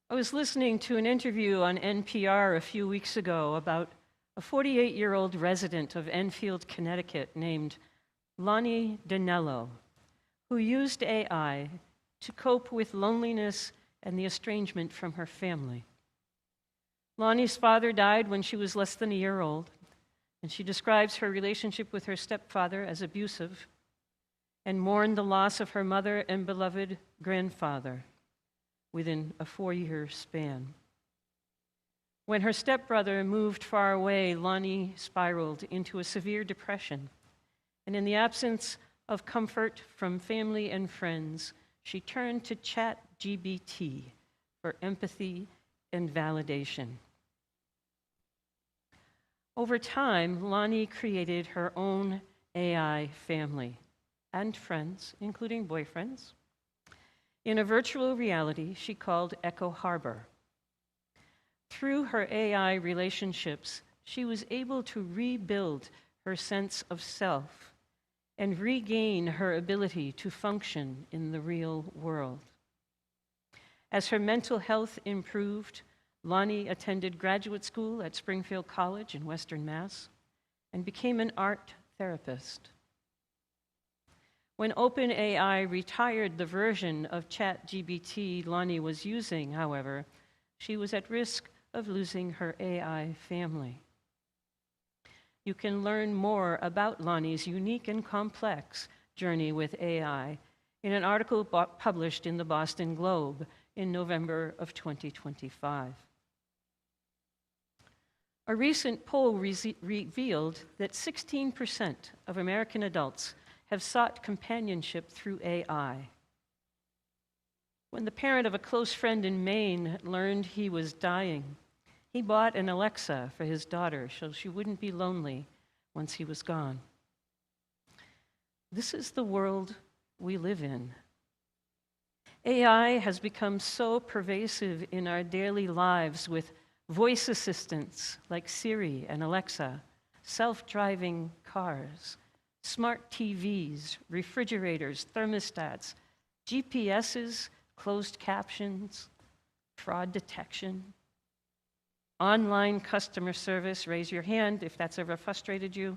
I was listening to an interview on NPR a few weeks ago about a 48-year-old resident of Enfield, Connecticut named Lonnie Danello, who used AI to cope with loneliness and the estrangement from her family. Lonnie's father died when she was less than a year old, and she describes her relationship with her stepfather as abusive and mourned the loss of her mother and beloved grandfather within a 4-year span. When her stepbrother moved far away, Lonnie spiraled into a severe depression, and in the absence of comfort from family and friends, she turned to ChatGPT for empathy and validation. Over time, Lonnie created her own AI family and friends, including boyfriends, in a virtual reality she called Echo Harbor. Through her AI relationships, she was able to rebuild her sense of self and regain her ability to function in the real world. As her mental health improved, Lonnie attended graduate school at Springfield College in Western Mass and became an art therapist. When OpenAI retired the version of ChatGPT Lonnie was using, however, she was at risk of losing her AI family. You can learn more about Lonnie's unique and complex journey with AI in an article published in the Boston Globe in November of 2025. A recent poll revealed that 16% of American adults have sought companionship through AI. When the parent of a close friend in Maine learned he was dying, he bought an Alexa for his daughter so she wouldn't be lonely once he was gone. This is the world we live in. AI has become so pervasive in our daily lives with voice assistants like Siri and Alexa, self-driving cars, smart TVs, refrigerators, thermostats, GPSs, closed captions, fraud detection, online customer service, raise your hand if that's ever frustrated you,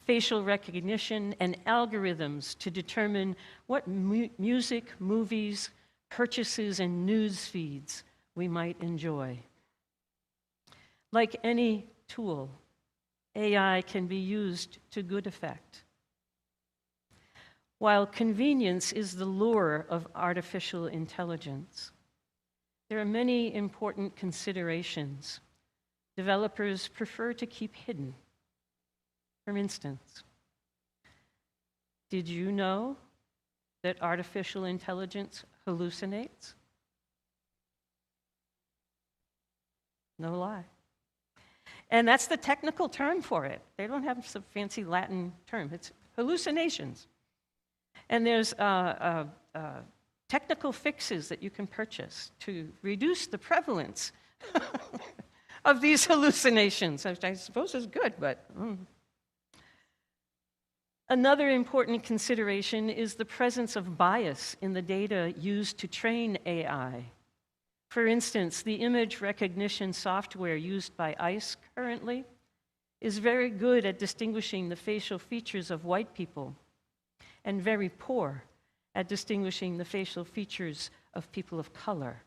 facial recognition, and algorithms to determine what music, movies, purchases, and news feeds we might enjoy. Like any tool, AI can be used to good effect. While convenience is the lure of artificial intelligence, there are many important considerations developers prefer to keep hidden. For instance, did you know that artificial intelligence hallucinates? No lie. And that's the technical term for it. They don't have some fancy Latin term. It's hallucinations. And there's technical fixes that you can purchase to reduce the prevalence of these hallucinations, which I suppose is good, but... Another important consideration is the presence of bias in the data used to train AI. For instance, the image recognition software used by ICE currently is very good at distinguishing the facial features of white people and very poor at distinguishing the facial features of people of color,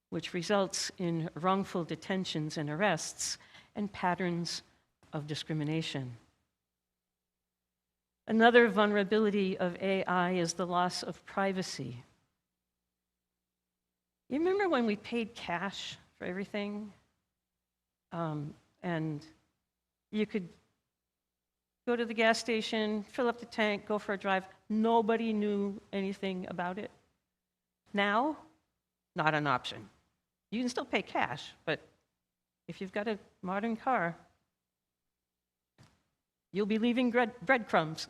which results in wrongful detentions and arrests and patterns of discrimination. Another vulnerability of AI is the loss of privacy. You remember when we paid cash for everything? And you could go to the gas station, fill up the tank, go for a drive. Nobody knew anything about it. Now, not an option. You can still pay cash, but if you've got a modern car, you'll be leaving breadcrumbs.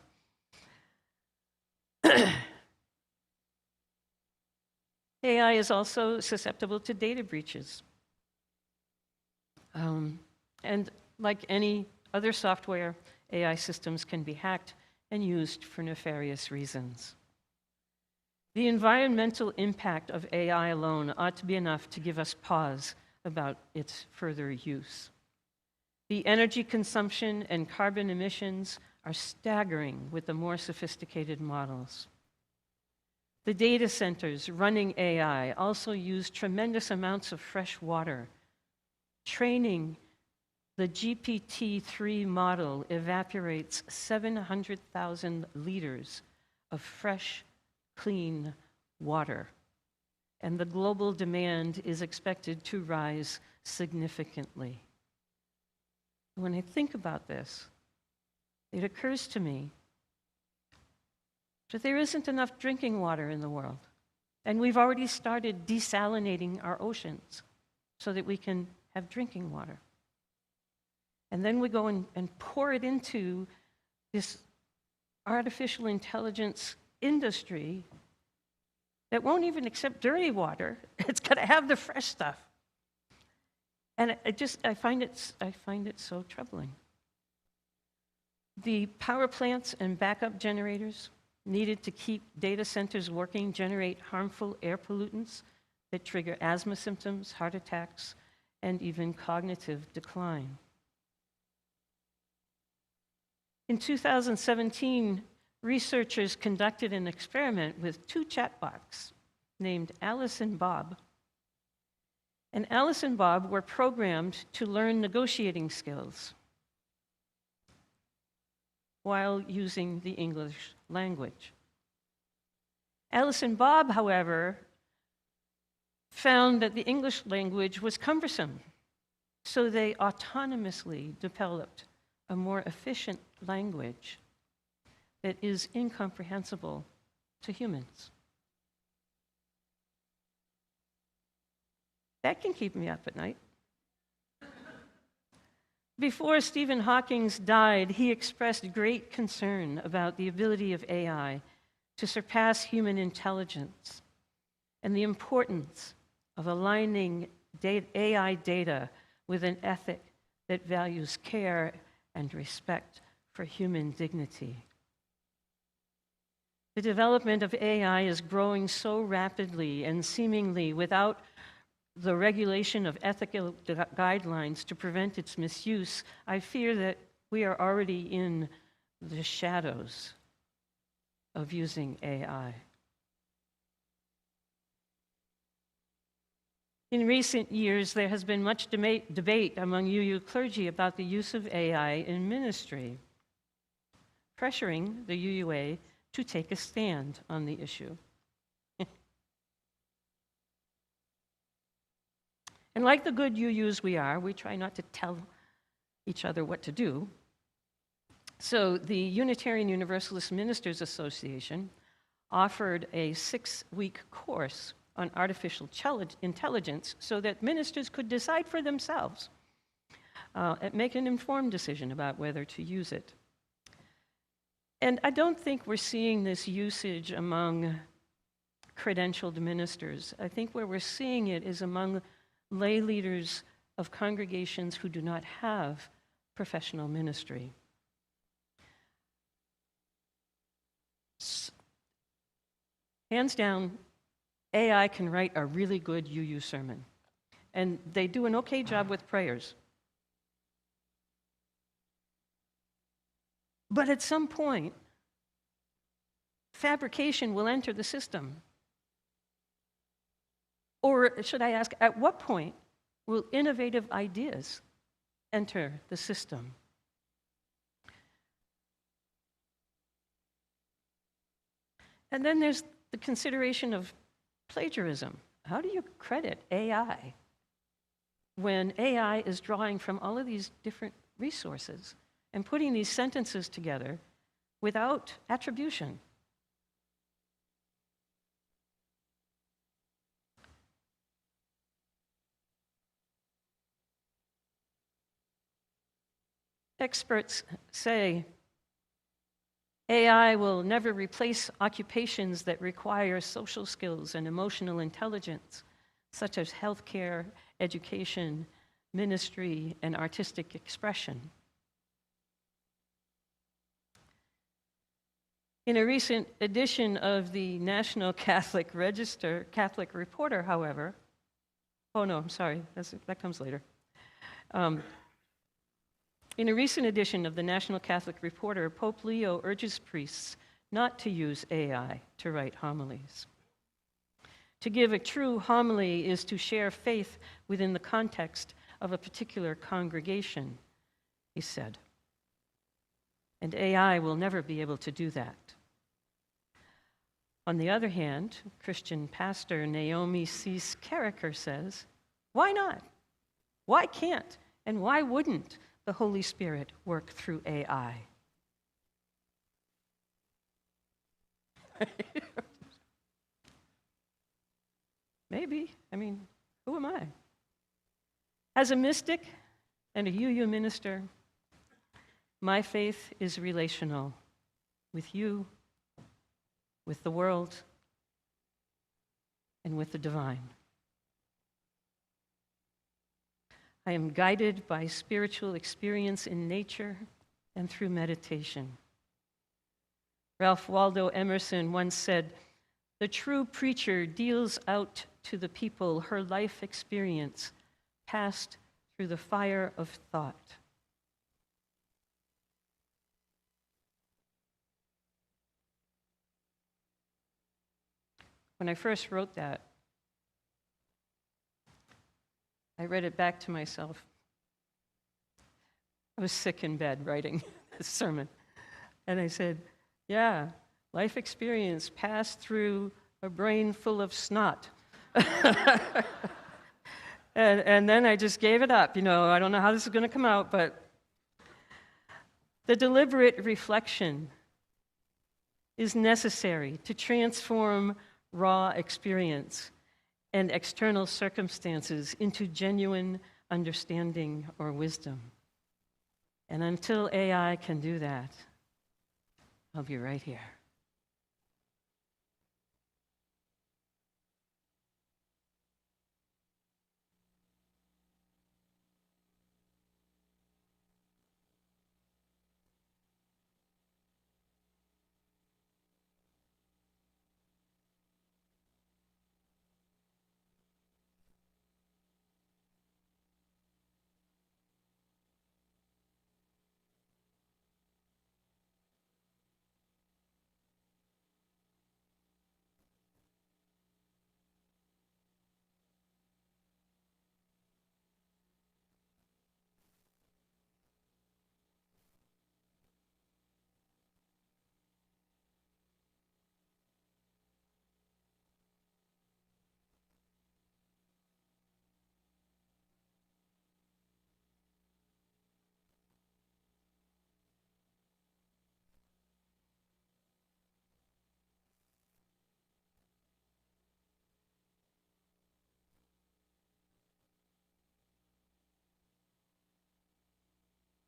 AI is also susceptible to data breaches. And like any other software, AI systems can be hacked and used for nefarious reasons. The environmental impact of AI alone ought to be enough to give us pause about its further use. The energy consumption and carbon emissions are staggering with the more sophisticated models. The data centers running AI also use tremendous amounts of fresh water. Training the GPT-3 model evaporates 700,000 liters of fresh, clean water, and the global demand is expected to rise significantly. When I think about this, it occurs to me that there isn't enough drinking water in the world, and we've already started desalinating our oceans so that we can have drinking water. And then we go and pour it into this artificial intelligence industry that won't even accept dirty water. It's got to have the fresh stuff. And I find it so troubling. The power plants and backup generators needed to keep data centers working generate harmful air pollutants that trigger asthma symptoms, heart attacks, and even cognitive decline. In 2017, researchers conducted an experiment with two chatbots named Alice and Bob. And Alice and Bob were programmed to learn negotiating skills while using the English language. Alice and Bob, however, found that the English language was cumbersome, so they autonomously developed a more efficient language that is incomprehensible to humans. That can keep me up at night. Before Stephen Hawking died, he expressed great concern about the ability of AI to surpass human intelligence and the importance of aligning AI data with an ethic that values care and respect for human dignity. The development of AI is growing so rapidly and seemingly without the regulation of ethical guidelines to prevent its misuse. I fear that we are already in the shadows of using AI. In recent years, there has been much debate among UU clergy about the use of AI in ministry, pressuring the UUA to take a stand on the issue. And like the good UUs we are, we try not to tell each other what to do. So the Unitarian Universalist Ministers Association offered a 6-week course on artificial intelligence so that ministers could decide for themselves and make an informed decision about whether to use it. And I don't think we're seeing this usage among credentialed ministers. I think where we're seeing it is among lay leaders of congregations who do not have professional ministry. Hands down, AI can write a really good UU sermon, and they do an okay job with prayers. But at some point, fabrication will enter the system. Or should I ask, at what point will innovative ideas enter the system? And then there's the consideration of plagiarism. How do you credit AI when AI is drawing from all of these different resources and putting these sentences together without attribution? Experts say AI will never replace occupations that require social skills and emotional intelligence, such as healthcare, education, ministry, and artistic expression. In a recent edition of the National Catholic Register, Catholic Reporter, however, oh no, I'm sorry, that comes later. In a recent edition of the National Catholic Reporter, Pope Leo urges priests not to use AI to write homilies. To give a true homily is to share faith within the context of a particular congregation, he said. And AI will never be able to do that. On the other hand, Christian pastor Naomi Cease Carricker says, why not? Why can't? And why wouldn't the Holy Spirit work through AI? Maybe. I mean, who am I? As a mystic and a UU minister, my faith is relational with you, with the world, and with the divine. I am guided by spiritual experience in nature and through meditation. Ralph Waldo Emerson once said, "The true preacher deals out to the people her life experience passed through the fire of thought." When I first wrote that, I read it back to myself. I was sick in bed writing this sermon. And I said, yeah, life experience passed through a brain full of snot. and then I just gave it up. I don't know how this is going to come out, but the deliberate reflection is necessary to transform raw experience and external circumstances into genuine understanding or wisdom. And until AI can do that, I'll be right here.